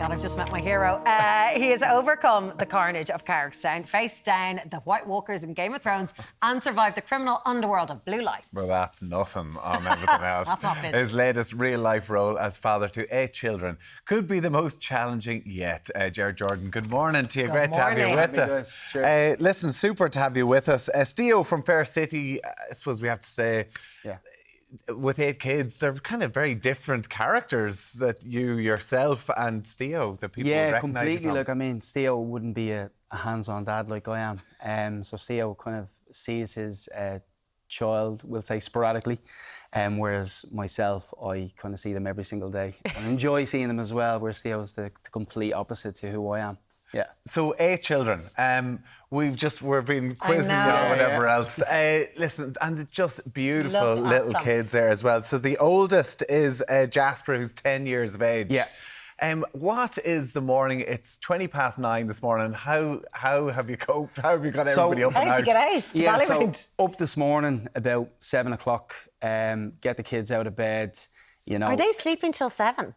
God, I've just met my hero. He has overcome the carnage of Carrigstown, faced down the White Walkers in Game of Thrones, and survived the criminal underworld of Blue Lights. Well, that's nothing on everything else. That's not business. His latest real-life role as father to 8 children could be the most challenging yet. Gerard Jordan, good morning to you. Great to have you with us. Listen, super to have you with us. Steo from Fair City, I suppose we have to say, with 8 kids, they're kind of very different characters that you yourself and Steo, that people recognise. Yeah, completely. Look, I mean, Steo wouldn't be a hands-on dad like I am. So Steo kind of sees his child, we'll say, sporadically. Whereas myself, I kind of see them every single day. I enjoy seeing them as well, whereas Steo's the complete opposite to who I am. Yeah. So 8 children. We've been quizzing you or whatever else. Listen, and they're just beautiful little kids there as well. So the oldest is Jasper, who's 10 years of age. Yeah. What is the morning? It's 9:20 this morning. How have you coped? How have you got everybody up and out? How did you get out? Yeah, so up this morning about 7 o'clock. Get the kids out of bed. You know. Are they sleeping till 7?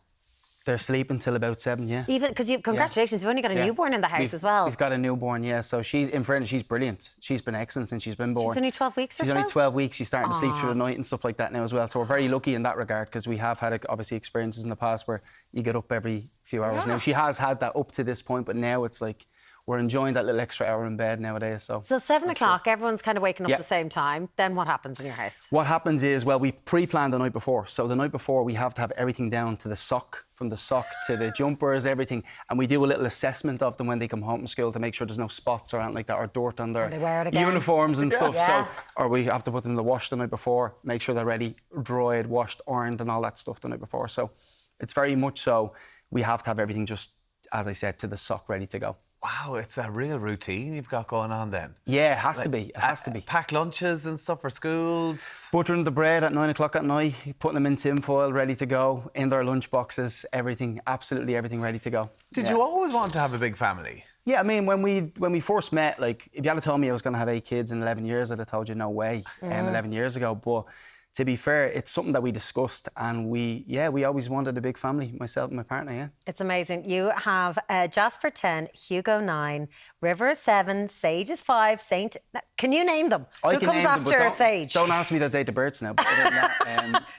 They're sleeping till about 7, yeah. Even because congratulations, you've only got a newborn in the house as well. We've got a newborn, yeah. So she's, in fairness, she's brilliant. She's been excellent since she's been born. She's only 12 weeks or so? She's only 12 weeks. She's starting to sleep through the night and stuff like that now as well. So we're very lucky in that regard because we have had obviously experiences in the past where you get up every few hours now. She has had that up to this point, but now it's like we're enjoying that little extra hour in bed nowadays. So 7 o'clock, everyone's kind of waking up at the same time. Then what happens in your house? What happens is, well, we pre-planned the night before. So the night before, we have to have everything down to the sock, from the sock to the jumpers, everything. And we do a little assessment of them when they come home from school to make sure there's no spots or anything like that, or dirt on their uniforms and stuff. So, or we have to put them in the wash the night before, make sure they're ready, dried, washed, ironed, and all that stuff the night before. So it's very much so we have to have everything just, as I said, to the sock, ready to go. Wow, it's a real routine you've got going on then. Yeah, it has to be. It has to be. Pack lunches and stuff for schools. Buttering the bread at 9 o'clock at night, putting them in tin foil, ready to go, in their lunch boxes, everything, absolutely everything ready to go. Did you always want to have a big family? Yeah, I mean, when we first met, like, if you had told me I was going to have 8 kids in 11 years, I'd have told you no way, 11 years ago. But to be fair, it's something that we discussed, and we always wanted a big family, myself and my partner, yeah. It's amazing. You have Jasper 10, Hugo 9, River 7, Sage is 5, Saint... Can you name them? Who comes after Sage? Don't ask me their date of births now. But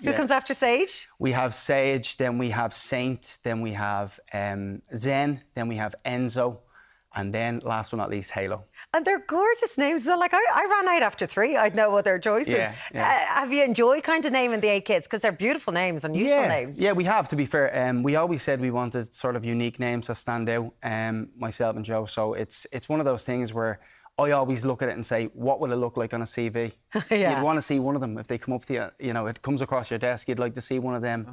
Who comes after Sage? We have Sage, then we have Saint, then we have Zen, then we have Enzo, and then, last but not least, Halo. And they're gorgeous names. So, like, I ran out after 3. I'd know what their choices. Have you enjoyed kind of naming the 8 kids? Because they're beautiful names, unusual names. Yeah, we have, to be fair. We always said we wanted sort of unique names that stand out, myself and Joe. So it's one of those things where I always look at it and say, what will it look like on a CV? You'd want to see one of them if they come up to you. You know, it comes across your desk. You'd like to see one of them,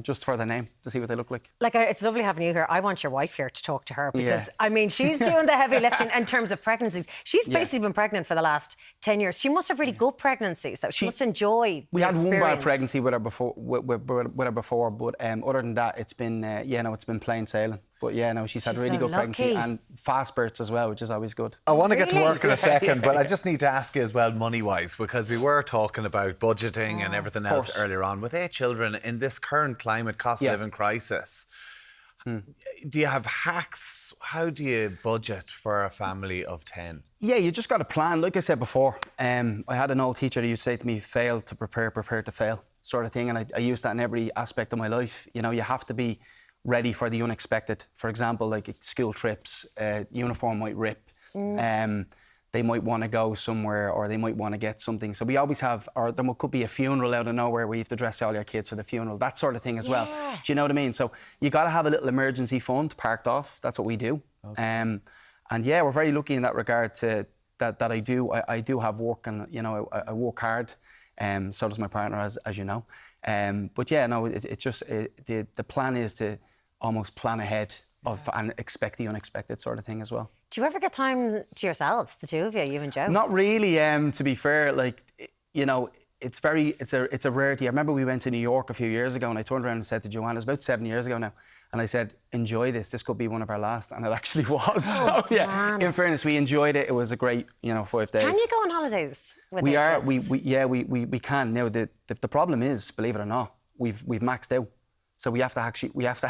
just for the name, to see what they look like. Like, it's lovely having you here. I want your wife here to talk to her because, I mean, she's doing the heavy lifting in terms of pregnancies. She's basically been pregnant for the last 10 years. She must have really good pregnancies, so she must enjoy We had one bad pregnancy with her before, but other than that, it's been, it's been plain sailing. But yeah, no, she's had really good pregnancy and fast births as well, which is always good. I want to get to work in a second, but I just need to ask you as well, money-wise, because we were talking about budgeting and everything else earlier on. With 8 children in this current climate, cost of living crisis, do you have hacks? How do you budget for a family of 10? Yeah, you just got to plan. Like I said before, I had an old teacher who used to say to me, fail to prepare, prepare to fail, sort of thing. And I use that in every aspect of my life. You know, you have to be ready for the unexpected. For example, like school trips, uniform might rip. They might want to go somewhere, or they might want to get something. So we always have, or there could be a funeral out of nowhere where you have to dress all your kids for the funeral, that sort of thing as well. Do you know what I mean? So you got to have a little emergency fund parked off. That's what we do. And yeah, we're very lucky in that regard to that I do have work, and you know, I work hard. So does my partner, as you know. But yeah, no, it's just the plan is to almost plan ahead and expect the unexpected sort of thing as well. Do you ever get time to yourselves, the two of you and Joe? Not really, to be fair. Like, you know, it's a rarity. I remember we went to New York a few years ago, and I turned around and said to Joanne, it's about 7 years ago now, and I said, enjoy this. This could be one of our last, and it actually was. So yeah, in fairness, we enjoyed it. It was a great, 5 days. Can you go on holidays with we are. kids? We can now. The problem is, believe it or not, we've maxed out, so we have to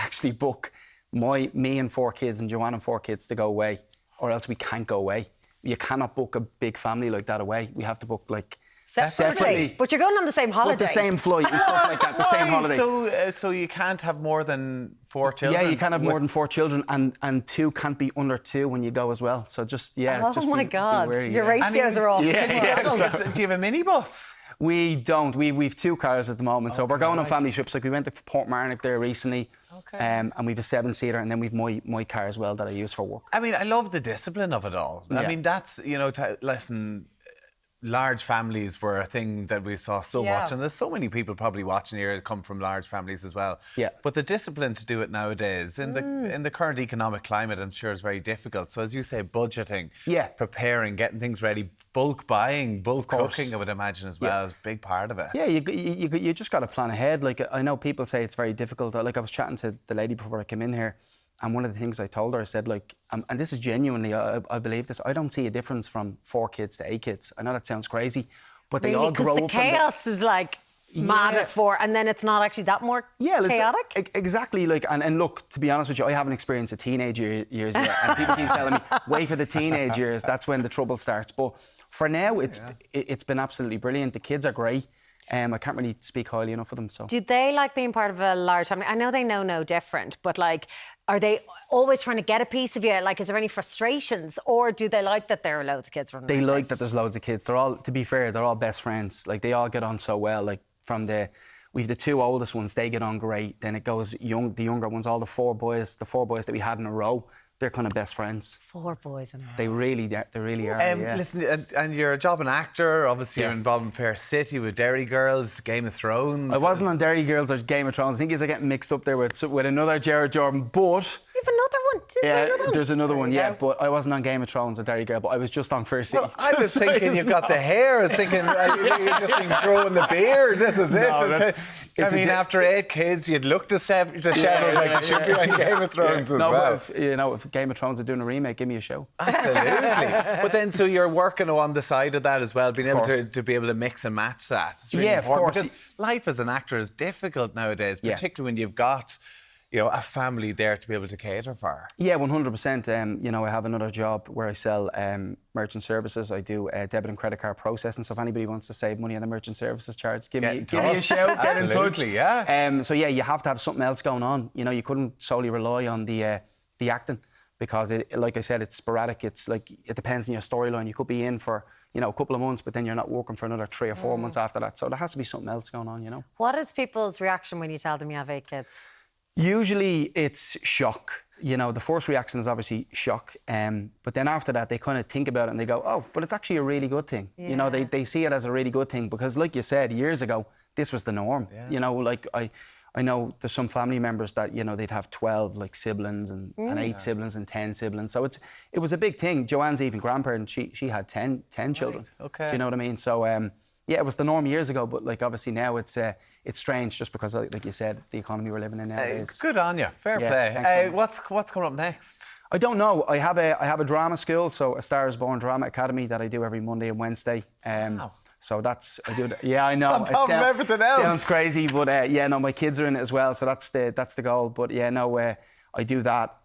actually book me and 4 kids and Joanne and 4 kids to go away, or else we can't go away. You cannot book a big family like that away. We have to book like separately. But you're going on the same holiday. But the same flight and stuff like that, the same holiday. So you can't have more than 4 children? Yeah, you can't have more than 4 children, and 2 can't be under 2 when you go as well. So just, Oh my God, be wary, your ratios are off. Do you have a minibus? We don't. We've 2 cars at the moment, so we're going on family trips. Like we went to Portmarnock there recently, and we've a 7-seater, and then we've my car as well that I use for work. I mean, I love the discipline of it all. I mean, that's, listen, large families were a thing that we saw so much, and there's so many people probably watching here that come from large families as well. Yeah. But the discipline to do it nowadays in the current economic climate, I'm sure, is very difficult. So as you say, budgeting, preparing, getting things ready, bulk buying, bulk cooking, I would imagine as well is a big part of it. Yeah, you just got to plan ahead. Like I know people say it's very difficult. Like I was chatting to the lady before I came in here. And one of the things I told her, I said, like, and this is genuinely, I believe this, I don't see a difference from 4 kids to 8 kids. I know that sounds crazy, but they all grow up. Because the chaos is like mad at 4, and then it's not actually that more chaotic. Exactly. Like, and look, to be honest with you, I haven't experienced the teenage years yet, and people keep telling me, wait for the teenage years. That's when the trouble starts. But for now, it's been absolutely brilliant. The kids are great. I can't really speak highly enough of them. So, do they like being part of a large family? I know they know no different, but like, are they always trying to get a piece of you? Like, is there any frustrations, or do they like that there are loads of kids running? They like that there's loads of kids. They're all, to be fair, they're all best friends. Like they all get on so well. Like we've the 2 oldest ones, they get on great. Then it goes the younger ones, all the 4 boys that we had in a row. They're kind of best friends. 4 boys in a row. They really are. Listen, and you're a job an actor. Obviously, you're involved in Fair City with Derry Girls, Game of Thrones. I wasn't on Derry Girls or Game of Thrones. I think I get mixed up there with another Gerard Jordan. But you have another one. There's another one. Yeah, but I wasn't on Game of Thrones or Derry Girl. But I was just on Fair City. Well, I was thinking you've got the hair. I was thinking you've just been growing the beard. This is it. I mean, after 8 kids, you'd look to like you should be on Game of Thrones as well. But if Game of Thrones are doing a remake, give me a show. Absolutely. But then, so you're working on the side of that as well, being able to be able to mix and match that. It's really important, because life as an actor is difficult nowadays, particularly when you've got a family there to be able to cater for. Yeah, 100%. I have another job where I sell merchant services. I do debit and credit card processing. So if anybody wants to save money on the merchant services charge, give me a shout. Get in touch. Yeah. So you have to have something else going on. You couldn't solely rely on the acting, because like I said, it's sporadic. It's like it depends on your storyline. You could be in for a couple of months, but then you're not working for another 3 or 4 months after that. So there has to be something else going on. What is people's reaction when you tell them you have 8 kids? Usually it's shock. The first reaction is obviously shock, but then after that they kind of think about it and they go, oh, but it's actually a really good thing. They see it as a really good thing, because like you said, years ago this was the norm. Like I know there's some family members that they'd have 12 like siblings and 8 siblings and 10 siblings, so it was a big thing. Joanne's even grandparent, she had 10 children. Okay. Do you know what I mean? So it was the norm years ago, but like obviously now it's strange, just because, like you said, the economy we're living in nowadays. Good on you. Fair play. So what's coming up next? I don't know. I have a drama school, so A Star Is Born Drama Academy, that I do every Monday and Wednesday. Wow. So I do that. Yeah, I know. On top of everything else. Sounds crazy, but my kids are in it as well, so that's the goal. But I do that.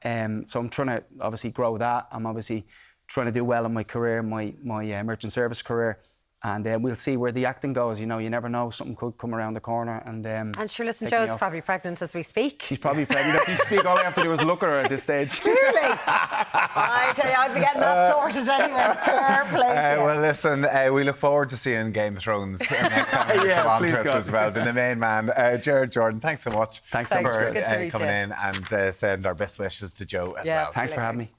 So I'm trying to obviously grow that. I'm obviously trying to do well in my career, my merchant service career. And we'll see where the acting goes. You never know. Something could come around the corner. And sure, listen, Jo's probably pregnant as we speak. She's probably pregnant as we speak. All we have to do is look at her at this stage. Clearly. I tell you, I'd be getting that sorted anyway. Fair play to you. Well, listen, we look forward to seeing Game of Thrones next time you come on to us as well. Been the main man, Gerard Jordan. Thanks so much. Thanks so much for coming in, and send our best wishes to Jo as well. Thanks for having me.